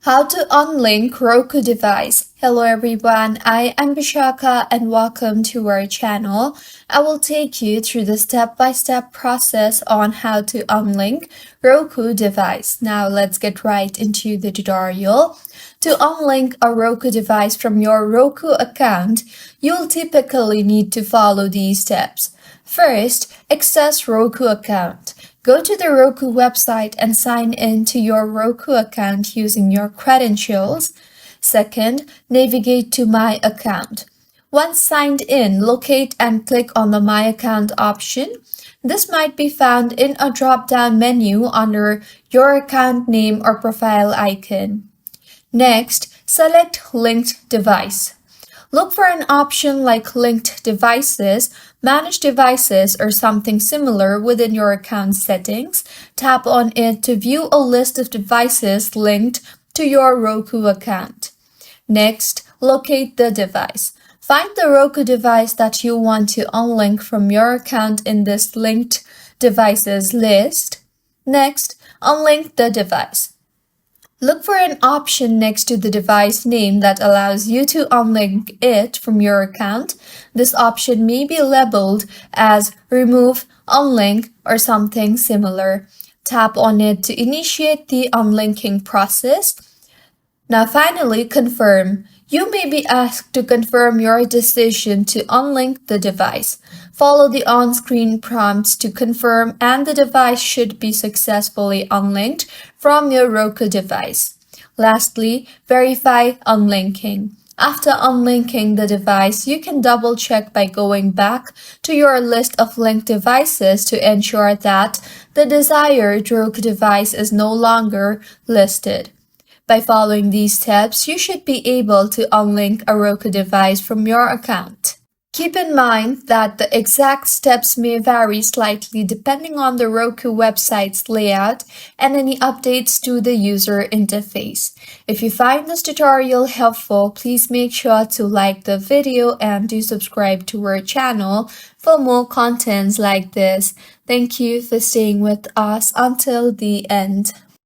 How to unlink Roku device. Hello everyone, I am Vishaka and welcome to our channel. I will take you through the step-by-step process on how to unlink Roku device. Now let's get right into the tutorial. To unlink a Roku device from your Roku account, you'll typically need to follow these steps. First, access Roku account. Go to the Roku website and sign in to your Roku account using your credentials. Second, navigate to My Account. Once signed in, locate and click on the My Account option. This might be found in a drop-down menu under your account name or profile icon. Next, select Linked Device. Look for an option like Linked Devices, Manage Devices, or something similar within your account settings. Tap on it to view a list of devices linked to your Roku account. Next, locate the device. Find the Roku device that you want to unlink from your account in this Linked Devices list. Next, unlink the device. Look for an option next to the device name that allows you to unlink it from your account. This option may be labeled as Remove, Unlink, or something similar. Tap on it to initiate the unlinking process. Now finally, confirm. You may be asked to confirm your decision to unlink the device. Follow the on-screen prompts to confirm and the device should be successfully unlinked from your Roku device. Lastly, verify unlinking. After unlinking the device, you can double-check by going back to your list of linked devices to ensure that the desired Roku device is no longer listed. By following these steps, you should be able to unlink a Roku device from your account. Keep in mind that the exact steps may vary slightly depending on the Roku website's layout and any updates to the user interface. If you find this tutorial helpful, please make sure to like the video and do subscribe to our channel for more contents like this. Thank you for staying with us until the end.